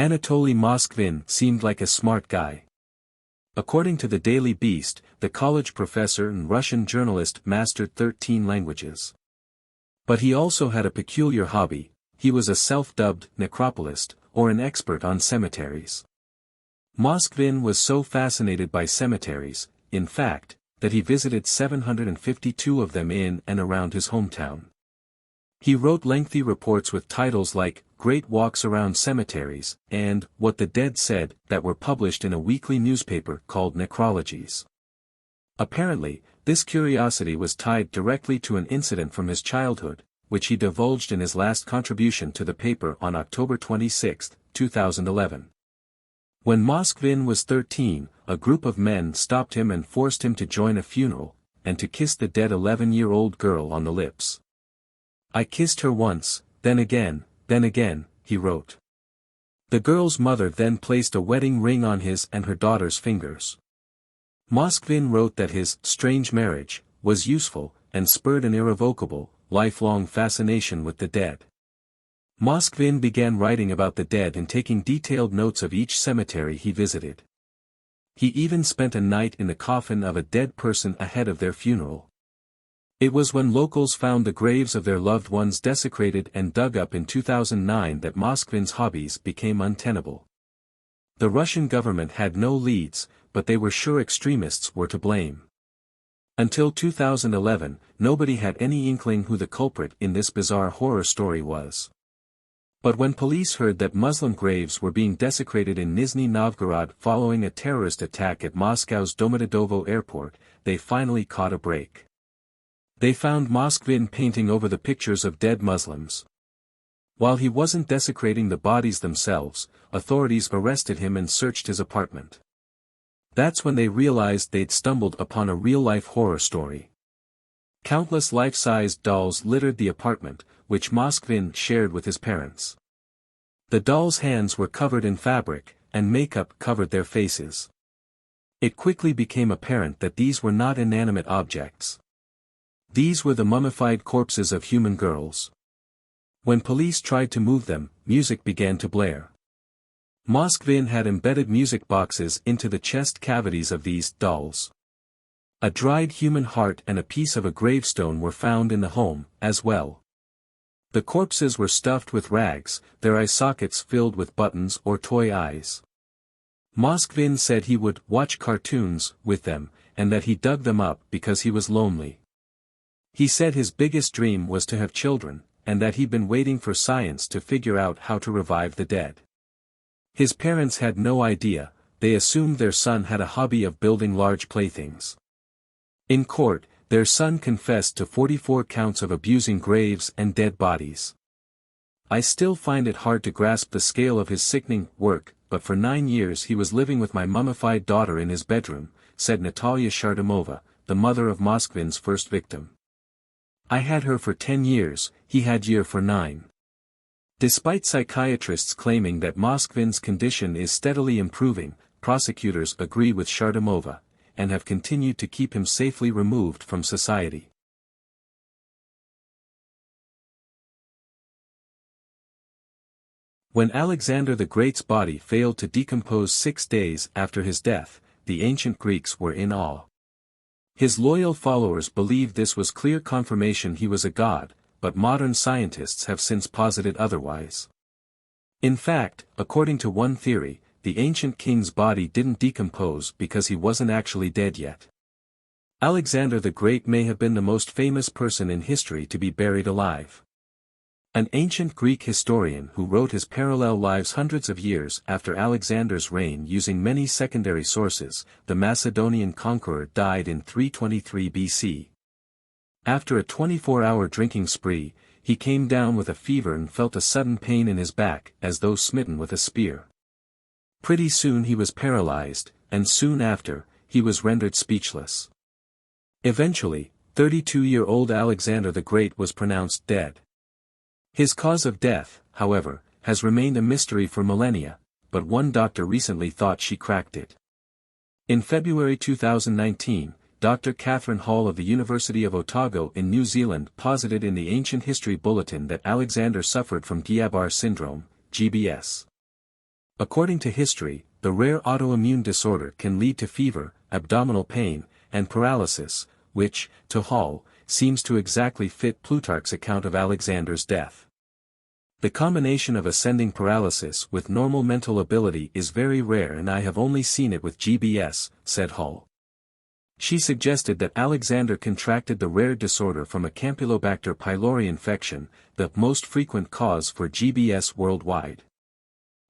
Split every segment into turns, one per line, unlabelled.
Anatoly Moskvin seemed like a smart guy. According to the Daily Beast, the college professor and Russian journalist mastered 13 languages. But he also had a peculiar hobby. He was a self-dubbed necropolist, or an expert on cemeteries. Moskvin was so fascinated by cemeteries, in fact, that he visited 752 of them in and around his hometown. He wrote lengthy reports with titles like Great Walks Around Cemeteries and What the Dead Said that were published in a weekly newspaper called Necrologies. Apparently, this curiosity was tied directly to an incident from his childhood, which he divulged in his last contribution to the paper on October 26, 2011. When Moskvin was 13, a group of men stopped him and forced him to join a funeral, and to kiss the dead 11-year-old girl on the lips. "I kissed her once, then again," he wrote. The girl's mother then placed a wedding ring on his and her daughter's fingers. Moskvin wrote that his strange marriage was useful and spurred an irrevocable, lifelong fascination with the dead. Moskvin began writing about the dead and taking detailed notes of each cemetery he visited. He even spent a night in the coffin of a dead person ahead of their funeral. It was when locals found the graves of their loved ones desecrated and dug up in 2009 that Moskvin's hobbies became untenable. The Russian government had no leads, but they were sure extremists were to blame. Until 2011, nobody had any inkling who the culprit in this bizarre horror story was. But when police heard that Muslim graves were being desecrated in Nizhny Novgorod following a terrorist attack at Moscow's Domodedovo airport, they finally caught a break. They found Moskvin painting over the pictures of dead Muslims. While he wasn't desecrating the bodies themselves, authorities arrested him and searched his apartment. That's when they realized they'd stumbled upon a real-life horror story. Countless life-sized dolls littered the apartment, which Moskvin shared with his parents. The dolls' hands were covered in fabric, and makeup covered their faces. It quickly became apparent that these were not inanimate objects. These were the mummified corpses of human girls. When police tried to move them, music began to blare. Moskvin had embedded music boxes into the chest cavities of these dolls. A dried human heart and a piece of a gravestone were found in the home, as well. The corpses were stuffed with rags, their eye sockets filled with buttons or toy eyes. Moskvin said he would watch cartoons with them, and that he dug them up because he was lonely. He said his biggest dream was to have children, and that he'd been waiting for science to figure out how to revive the dead. His parents had no idea, they assumed their son had a hobby of building large playthings. In court, their son confessed to 44 counts of abusing graves and dead bodies. "I still find it hard to grasp the scale of his sickening work, but for 9 years he was living with my mummified daughter in his bedroom," said Natalia Shardamova, the mother of Moskvin's first victim. "I had her for 10 years, he had her for 9. Despite psychiatrists claiming that Moskvin's condition is steadily improving, prosecutors agree with Shardamova, and have continued to keep him safely removed from society. When Alexander the Great's body failed to decompose 6 days after his death, the ancient Greeks were in awe. His loyal followers believed this was clear confirmation he was a god, but modern scientists have since posited otherwise. In fact, according to one theory, the ancient king's body didn't decompose because he wasn't actually dead yet. Alexander the Great may have been the most famous person in history to be buried alive. An ancient Greek historian who wrote his parallel lives hundreds of years after Alexander's reign using many secondary sources, the Macedonian conqueror died in 323 BC. After a 24-hour drinking spree, he came down with a fever and felt a sudden pain in his back as though smitten with a spear. Pretty soon he was paralyzed, and soon after, he was rendered speechless. Eventually, 32-year-old Alexander the Great was pronounced dead. His cause of death, however, has remained a mystery for millennia, but one doctor recently thought she cracked it. In February 2019, Dr. Catherine Hall of the University of Otago in New Zealand posited in the Ancient History Bulletin that Alexander suffered from Guillain-Barré syndrome, GBS. According to history, the rare autoimmune disorder can lead to fever, abdominal pain, and paralysis, which, to Hall, seems to exactly fit Plutarch's account of Alexander's death. The combination of ascending paralysis with normal mental ability is very rare, and I have only seen it with GBS, said Hall. She suggested that Alexander contracted the rare disorder from a Campylobacter pylori infection, the most frequent cause for GBS worldwide.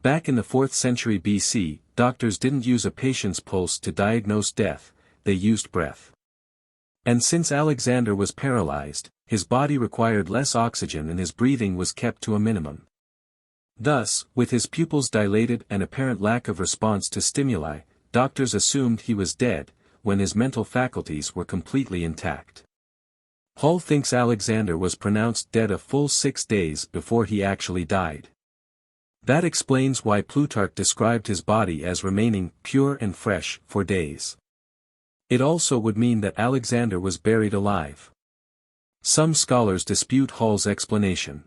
Back in the 4th century BC, doctors didn't use a patient's pulse to diagnose death, they used breath. And since Alexander was paralyzed, his body required less oxygen and his breathing was kept to a minimum. Thus, with his pupils dilated and apparent lack of response to stimuli, doctors assumed he was dead, when his mental faculties were completely intact. Hall thinks Alexander was pronounced dead a full 6 days before he actually died. That explains why Plutarch described his body as remaining pure and fresh for days. It also would mean that Alexander was buried alive. Some scholars dispute Hall's explanation.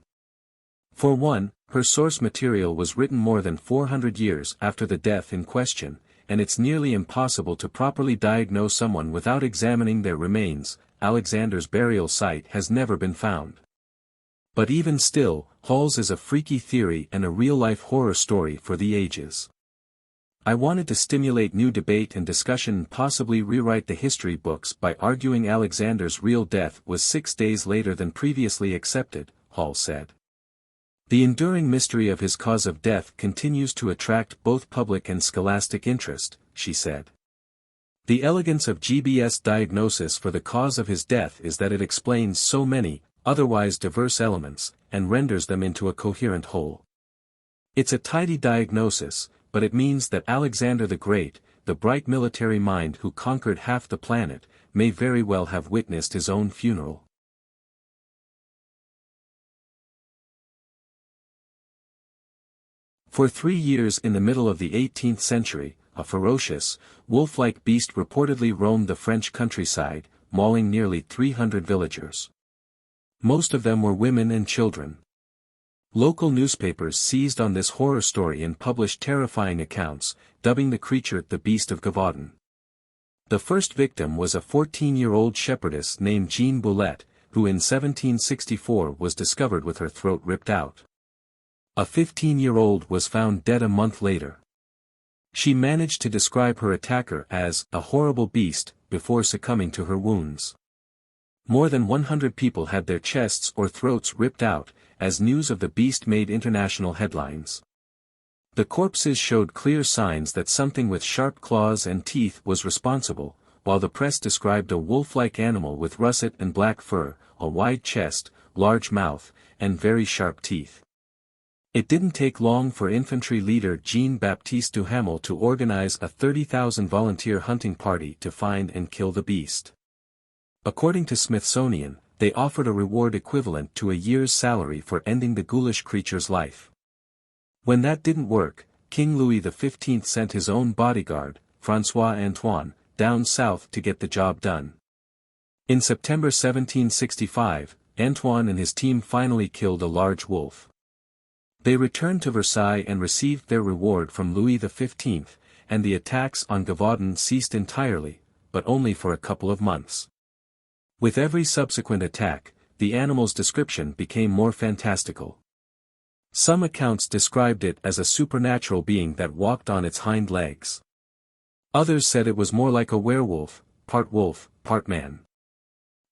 For one, her source material was written more than 400 years after the death in question, and it's nearly impossible to properly diagnose someone without examining their remains. Alexander's burial site has never been found. But even still, Hall's is a freaky theory and a real-life horror story for the ages. I wanted to stimulate new debate and discussion and possibly rewrite the history books by arguing Alexander's real death was 6 days later than previously accepted, Hall said. The enduring mystery of his cause of death continues to attract both public and scholastic interest, she said. The elegance of GBS diagnosis for the cause of his death is that it explains so many, otherwise diverse elements, and renders them into a coherent whole. It's a tidy diagnosis, but it means that Alexander the Great, the bright military mind who conquered half the planet, may very well have witnessed his own funeral. For 3 years in the middle of the 18th century, a ferocious, wolf-like beast reportedly roamed the French countryside, mauling nearly 300 villagers. Most of them were women and children. Local newspapers seized on this horror story and published terrifying accounts, dubbing the creature the Beast of Gevaudan. The first victim was a 14-year-old shepherdess named Jean Boulet, who in 1764 was discovered with her throat ripped out. A 15-year-old was found dead a month later. She managed to describe her attacker as a horrible beast before succumbing to her wounds. More than 100 people had their chests or throats ripped out, as news of the beast made international headlines. The corpses showed clear signs that something with sharp claws and teeth was responsible, while the press described a wolf-like animal with russet and black fur, a wide chest, large mouth, and very sharp teeth. It didn't take long for infantry leader Jean-Baptiste Duhamel to organize a 30,000 volunteer hunting party to find and kill the beast. According to Smithsonian, they offered a reward equivalent to a year's salary for ending the ghoulish creature's life. When that didn't work, King Louis XV sent his own bodyguard, François Antoine, down south to get the job done. In September 1765, Antoine and his team finally killed a large wolf. They returned to Versailles and received their reward from Louis XV, and the attacks on Gevaudan ceased entirely, but only for a couple of months. With every subsequent attack, the animal's description became more fantastical. Some accounts described it as a supernatural being that walked on its hind legs. Others said it was more like a werewolf, part man.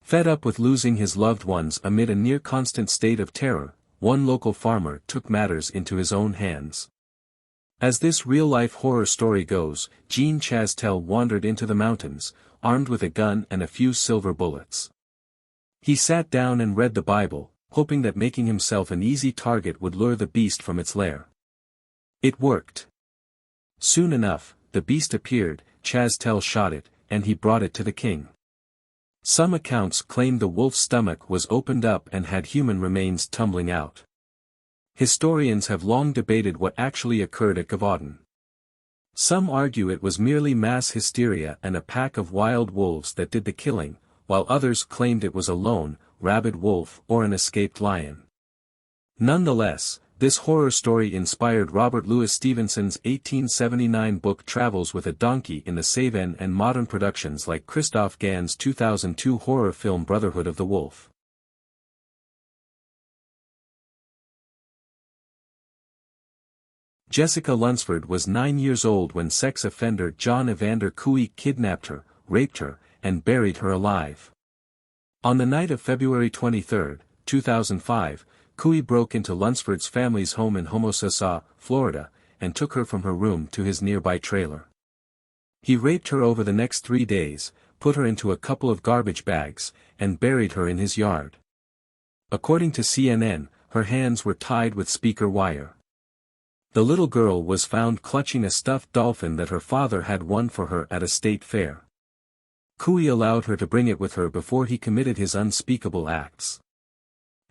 Fed up with losing his loved ones amid a near-constant state of terror, one local farmer took matters into his own hands. As this real-life horror story goes, Jean Chastel wandered into the mountains, armed with a gun and a few silver bullets. He sat down and read the Bible, hoping that making himself an easy target would lure the beast from its lair. It worked. Soon enough, the beast appeared, Chastel shot it, and he brought it to the king. Some accounts claim the wolf's stomach was opened up and had human remains tumbling out. Historians have long debated what actually occurred at Gevaudan. Some argue it was merely mass hysteria and a pack of wild wolves that did the killing, while others claimed it was a lone, rabid wolf or an escaped lion. Nonetheless, This horror story inspired Robert Louis Stevenson's 1879 book Travels with a Donkey in the Cevennes and modern productions like Christophe Gans' 2002 horror film Brotherhood of the Wolf. Jessica Lunsford was 9 years old when sex offender John Evander Cooey kidnapped her, raped her, and buried her alive. On the night of February 23, 2005, Cooey broke into Lunsford's family's home in Homosassa, Florida, and took her from her room to his nearby trailer. He raped her over the next 3 days, put her into a couple of garbage bags, and buried her in his yard. According to CNN, her hands were tied with speaker wire. The little girl was found clutching a stuffed dolphin that her father had won for her at a state fair. Cooey allowed her to bring it with her before he committed his unspeakable acts.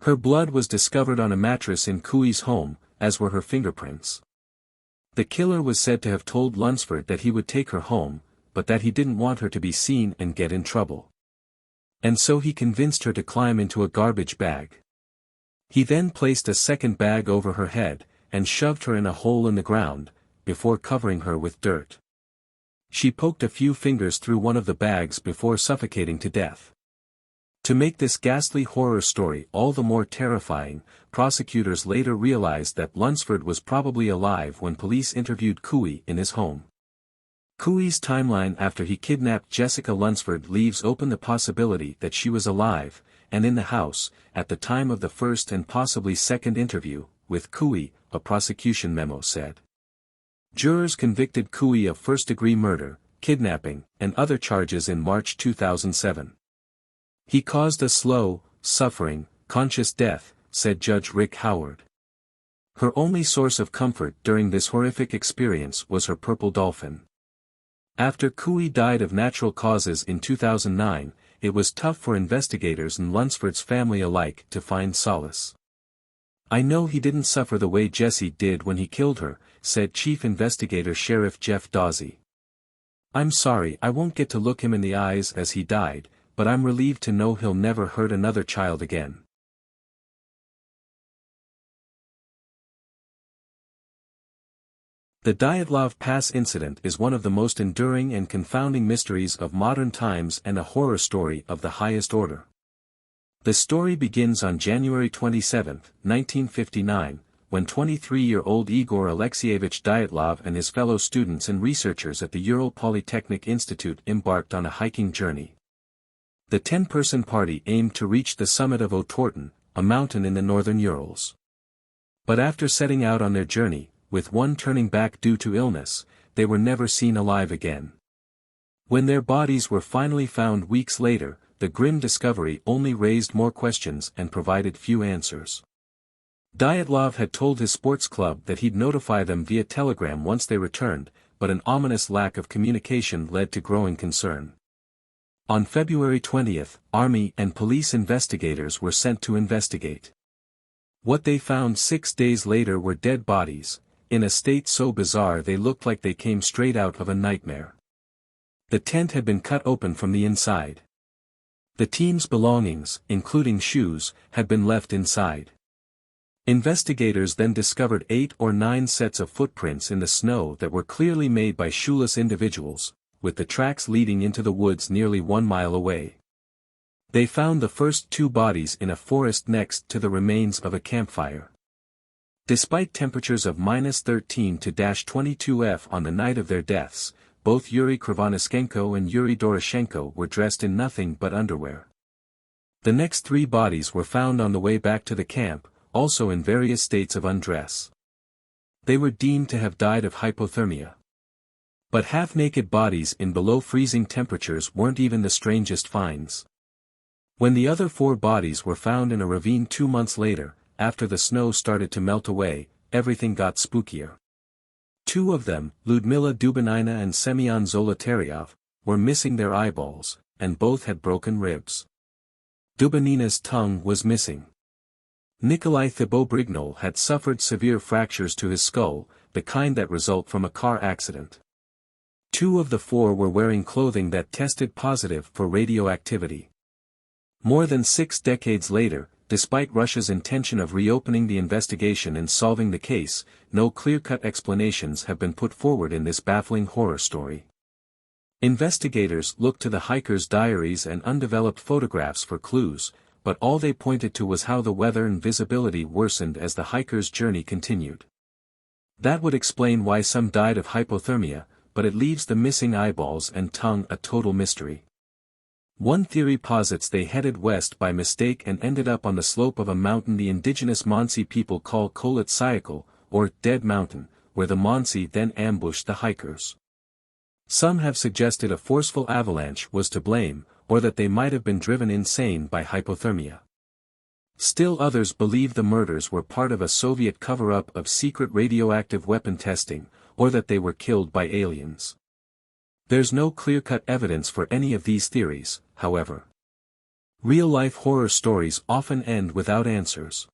Her blood was discovered on a mattress in Cooey's home, as were her fingerprints. The killer was said to have told Lunsford that he would take her home, but that he didn't want her to be seen and get in trouble. And so he convinced her to climb into a garbage bag. He then placed a second bag over her head, and shoved her in a hole in the ground, before covering her with dirt. She poked a few fingers through one of the bags before suffocating to death. To make this ghastly horror story all the more terrifying, prosecutors later realized that Lunsford was probably alive when police interviewed Cooey in his home. Cooey's timeline after he kidnapped Jessica Lunsford leaves open the possibility that she was alive, and in the house, at the time of the first and possibly second interview, with Cooey, a prosecution memo said. Jurors convicted Cooey of first-degree murder, kidnapping, and other charges in March 2007. He caused a slow, suffering, conscious death, said Judge Rick Howard. Her only source of comfort during this horrific experience was her purple dolphin. After Cooey died of natural causes in 2009, it was tough for investigators and Lunsford's family alike to find solace. "I know he didn't suffer the way Jesse did when he killed her," said Chief Investigator Sheriff Jeff Dawsey. "I'm sorry I won't get to look him in the eyes as he died, but I'm relieved to know he'll never hurt another child again." The Dyatlov Pass incident is one of the most enduring and confounding mysteries of modern times and a horror story of the highest order. The story begins on January 27, 1959, when 23-year-old Igor Alexeyevich Dyatlov and his fellow students and researchers at the Ural Polytechnic Institute embarked on a hiking journey. The 10-person party aimed to reach the summit of Otorten, a mountain in the northern Urals. But after setting out on their journey, with one turning back due to illness, they were never seen alive again. When their bodies were finally found weeks later, the grim discovery only raised more questions and provided few answers. Dyatlov had told his sports club that he'd notify them via telegram once they returned, but an ominous lack of communication led to growing concern. On February 20, Army and police investigators were sent to investigate. What they found 6 days later were dead bodies, in a state so bizarre they looked like they came straight out of a nightmare. The tent had been cut open from the inside. The team's belongings, including shoes, had been left inside. Investigators then discovered 8 or 9 sets of footprints in the snow that were clearly made by shoeless individuals, with the tracks leading into the woods nearly 1 mile away. They found the first 2 bodies in a forest next to the remains of a campfire. Despite temperatures of -13 to -22 on the night of their deaths, both Yuri Krivonischenko and Yuri Doroshenko were dressed in nothing but underwear. The next 3 bodies were found on the way back to the camp, also in various states of undress. They were deemed to have died of hypothermia. But half-naked bodies in below-freezing temperatures weren't even the strangest finds. When the other 4 bodies were found in a ravine 2 months later, after the snow started to melt away, everything got spookier. 2 of them, Ludmila Dubinina and Semyon Zolotaryov, were missing their eyeballs, and both had broken ribs. Dubinina's tongue was missing. Nikolai Thibault-Brignol had suffered severe fractures to his skull, the kind that result from a car accident. 2 of the 4 were wearing clothing that tested positive for radioactivity. More than 6 decades later, despite Russia's intention of reopening the investigation and solving the case, no clear-cut explanations have been put forward in this baffling horror story. Investigators looked to the hikers' diaries and undeveloped photographs for clues, but all they pointed to was how the weather and visibility worsened as the hikers' journey continued. That would explain why some died of hypothermia, but it leaves the missing eyeballs and tongue a total mystery. One theory posits they headed west by mistake and ended up on the slope of a mountain the indigenous Mansi people call Kholat Syakhl, or Dead Mountain, where the Mansi then ambushed the hikers. Some have suggested a forceful avalanche was to blame, or that they might have been driven insane by hypothermia. Still others believe the murders were part of a Soviet cover-up of secret radioactive weapon testing, or that they were killed by aliens. There's no clear-cut evidence for any of these theories, however. Real-life horror stories often end without answers.